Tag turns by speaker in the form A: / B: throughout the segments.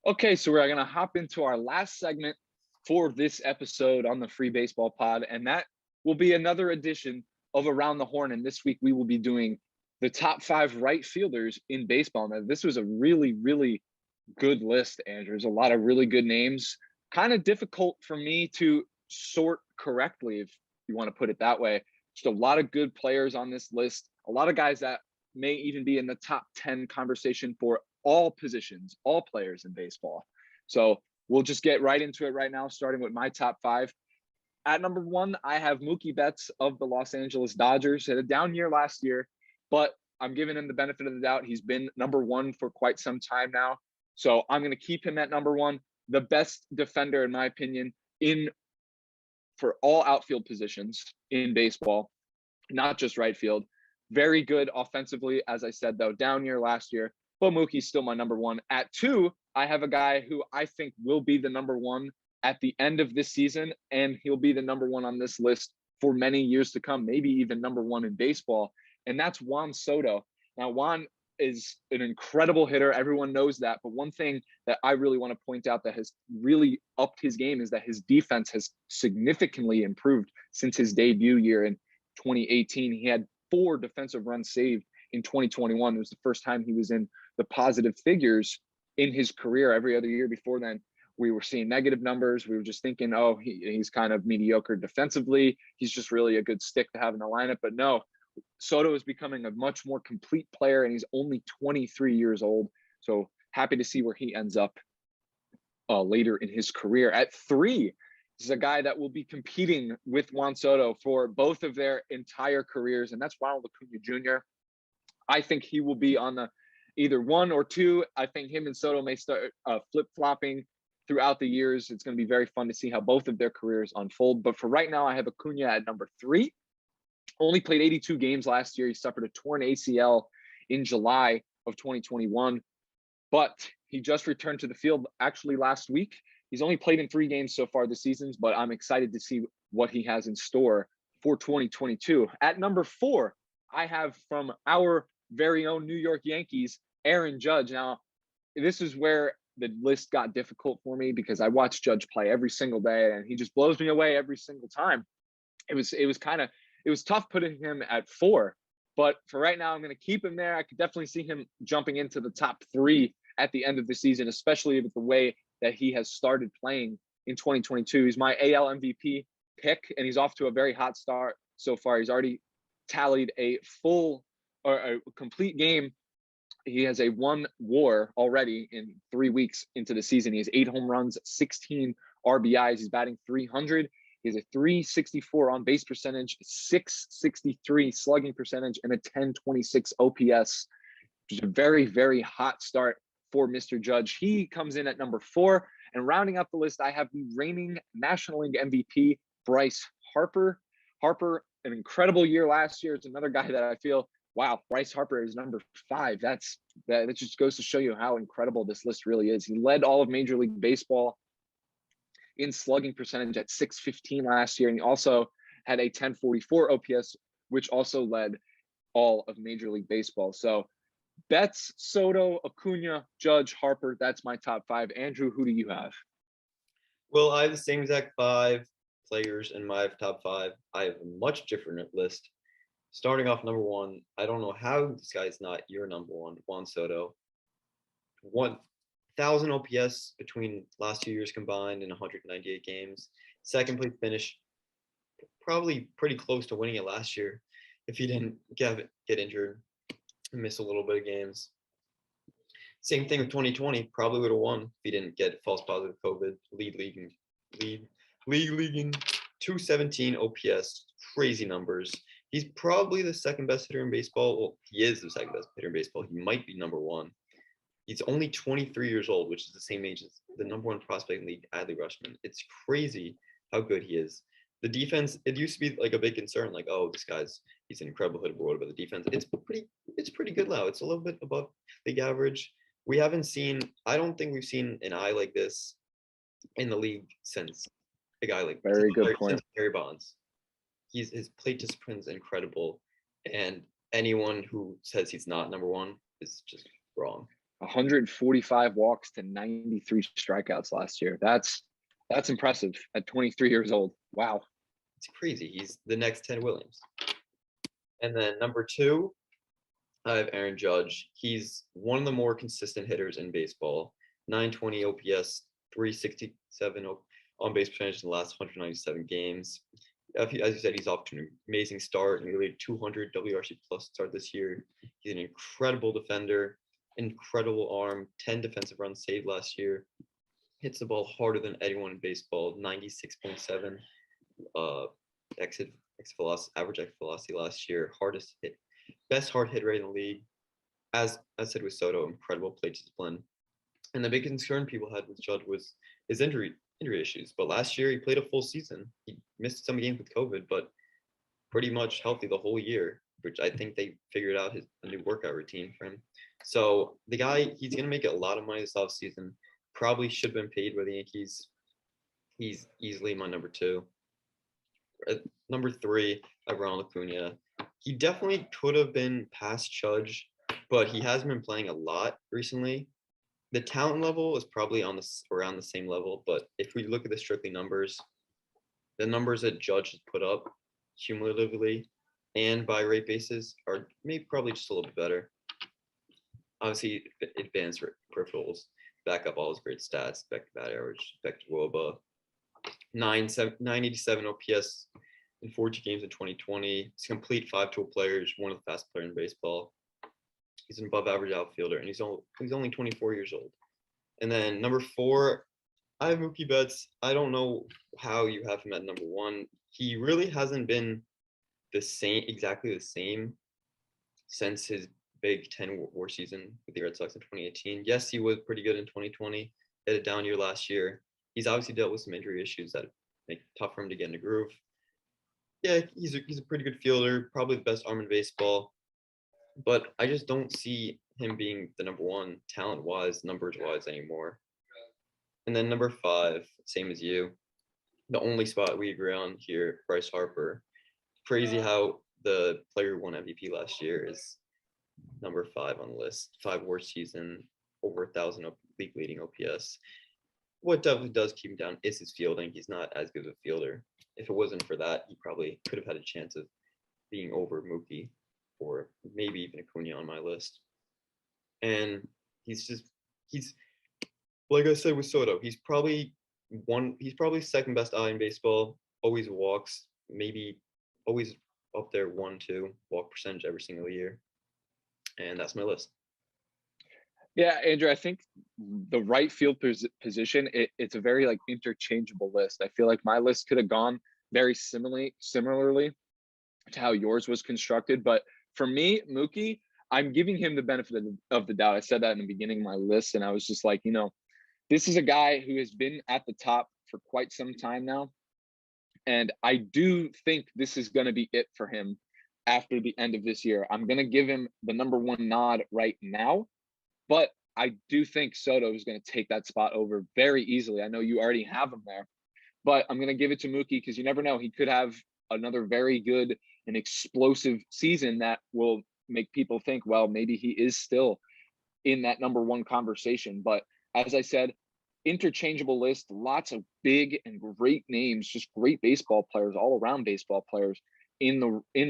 A: Okay, so we're going to hop into our last segment for this episode on the Free Baseball Pod, and that will be another edition of Around the Horn. And this week we will be doing the top 5 right fielders in baseball. Now, this was a really, really good list, Andrew. There's a lot of really good names. Kind of difficult for me to sort correctly, if you want to put it that way. Just a lot of good players on this list. A lot of guys that may even be in the top 10 conversation for all positions, all players in baseball. So we'll just get right into it right now, starting with my top 5. At number 1, I have Mookie Betts of the Los Angeles Dodgers. Had a down year last year, but I'm giving him the benefit of the doubt. He's been number 1 for quite some time now. So I'm going to keep him at number 1. The best defender, in my opinion, for all outfield positions in baseball, not just right field. Very good offensively, as I said, though. Down year last year, but Mookie's still my number 1. At 2, I have a guy who I think will be the number 1 at the end of this season, and he'll be the number 1 on this list for many years to come, maybe even number 1 in baseball, and that's Juan Soto. Now, Juan is an incredible hitter. Everyone knows that. But one thing that I really want to point out that has really upped his game is that his defense has significantly improved since his debut year in 2018. He had 4 defensive runs saved in 2021. It was the first time he was in the positive figures in his career. Every other year before then, we were seeing negative numbers. We were just thinking, oh, he's kind of mediocre defensively. He's just really a good stick to have in the lineup. But no, Soto is becoming a much more complete player, and he's only 23 years old. So happy to see where he ends up later in his career. At 3, this is a guy that will be competing with Juan Soto for both of their entire careers, and that's Ronald Lacuna Jr. I think he will be on the either 1 or 2. I think him and Soto may start flip-flopping throughout the years. It's going to be very fun to see how both of their careers unfold. But for right now, I have Acuna at number 3. Only played 82 games last year. He suffered a torn ACL in July of 2021, but he just returned to the field actually last week. He's only played in 3 games so far this season, but I'm excited to see what he has in store for 2022. At number 4, I have from our very own New York Yankees, Aaron Judge. Now, this is where the list got difficult for me because I watch Judge play every single day, and he just blows me away every single time. It was tough putting him at 4, but for right now, I'm going to keep him there. I could definitely see him jumping into the top 3 at the end of the season, especially with the way that he has started playing in 2022. He's my AL MVP pick, and he's off to a very hot start so far. He's already tallied a complete game. He has a 1 WAR already in 3 weeks into the season. He has 8 home runs, 16 RBIs. He's batting .300. He has a .364 on base percentage, .663 slugging percentage, and a .1026 OPS. Which is a very, very hot start for Mr. Judge. He comes in at number 4. And rounding up the list, I have the reigning National League MVP, Bryce Harper. Harper, an incredible year last year. It's another guy that I feel, wow, Bryce Harper is number 5. That just goes to show you how incredible this list really is. He led all of Major League Baseball in slugging percentage at .615 last year, and he also had a .1044 OPS, which also led all of Major League Baseball. So Betts, Soto, Acuna, Judge, Harper, that's my top 5. Andrew, who do you have?
B: Well, I have the same exact 5 players in my top 5. I have a much different list. Starting off number 1, I don't know how this guy's not your number 1, Juan Soto. 1,000 OPS between last 2 years combined in 198 games. Second place finish, probably pretty close to winning it last year if he didn't get injured and miss a little bit of games. Same thing with 2020, probably would have won if he didn't get false positive COVID. League leading 217 OPS, crazy numbers. He's probably the second best hitter in baseball. Well, he is the second best hitter in baseball. He might be number 1. He's only 23 years old, which is the same age as the number 1 prospect in the league, Adley Rutschman. It's crazy how good he is. The defense, it used to be like a big concern, like, oh, he's an incredible hitter, but what about the defense? It's pretty good now. It's a little bit above league average. I don't think we've seen an eye like this in the league since a guy like
A: Very good point.
B: Barry Bonds. His plate discipline is incredible, and anyone who says he's not number 1 is just wrong.
A: 145 walks to 93 strikeouts last year. That's impressive at 23 years old. Wow.
B: It's crazy. He's the next Ted Williams. And then number 2, I have Aaron Judge. He's one of the more consistent hitters in baseball. 920 OPS, 367 on base percentage in the last 197 games. As you said, he's off to an amazing start, nearly 200 WRC plus start this year. He's an incredible defender, incredible arm, 10 defensive runs saved last year. Hits the ball harder than anyone in baseball, 96.7 average exit velocity last year. Hardest hit, best hard hit rate in the league. As I said with Soto, incredible plate discipline. And the big concern people had with Judge was his injury issues. But last year he played a full season. He missed some games with COVID, but pretty much healthy the whole year, which I think they figured out a new workout routine for him. So the guy, he's going to make a lot of money this offseason. Probably should have been paid by the Yankees. He's easily my number 2. At number 3, I have Ronald Lacuna. He definitely could have been past Judge, but he has been playing a lot recently. The talent level is probably around the same level, but if we look at the strictly numbers, the numbers that Judge has put up cumulatively and by rate basis are maybe probably just a little bit better. Obviously, advanced peripherals back up all his great stats, back to bat average, back to WOBA, 987 OPS in 40 games in 2020. He's a complete 5-tool player. He's one of the fastest players in baseball. He's an above average outfielder, and he's only 24 years old. And then number 4, I have Mookie Betts. I don't know how you have him at number 1. He really hasn't been exactly the same since his Big Ten war season with the Red Sox in 2018. Yes, he was pretty good in 2020. Had a down year last year. He's obviously dealt with some injury issues that make it tough for him to get in a groove. Yeah, he's a pretty good fielder, probably the best arm in baseball. But I just don't see him being the number 1 talent-wise, numbers-wise anymore. And then number 5, same as you. The only spot we agree on here, Bryce Harper. Crazy how the player who won MVP last year is number 5 on the list. 5 worst season, over 1,000 league leading OPS. What definitely does keep him down is his fielding. He's not as good of a fielder. If it wasn't for that, he probably could have had a chance of being over Mookie, or maybe even Acuna on my list. And he's like I said with Soto, he's probably second best eye in baseball, always walks, maybe always up there 1-2 walk percentage every single year. And that's my list.
A: Yeah, Andrew, I think the right field position, it's a very interchangeable list. I feel like my list could have gone very similarly to how yours was constructed. But for me, Mookie, I'm giving him the benefit of the doubt. I said that in the beginning of my list, and I was just like, this is a guy who has been at the top for quite some time now. And I do think this is going to be it for him after the end of this year. I'm going to give him the number 1 nod right now, but I do think Soto is going to take that spot over very easily. I know you already have him there, but I'm going to give it to Mookie because you never know. He could have another very good and explosive season that will make people think, well, maybe he is still in that number 1 conversation. But as I said, interchangeable list, lots of big and great names, just great baseball players, all around baseball players in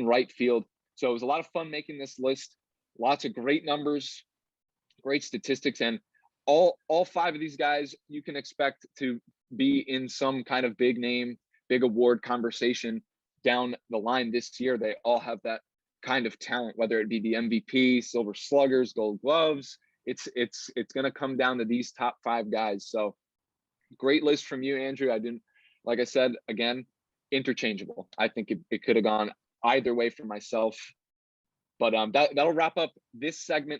A: right field. So it was a lot of fun making this list. Lots of great numbers, great statistics, and all 5 of these guys you can expect to be in some kind of big name, big award conversation down the line this year. They all have that kind of talent, whether it be the MVP, Silver Sluggers, Gold Gloves. It's going to come down to these top 5 guys. So great list from you, Andrew. Like I said, again, interchangeable. I think it could have gone either way for myself. But that'll wrap up this segment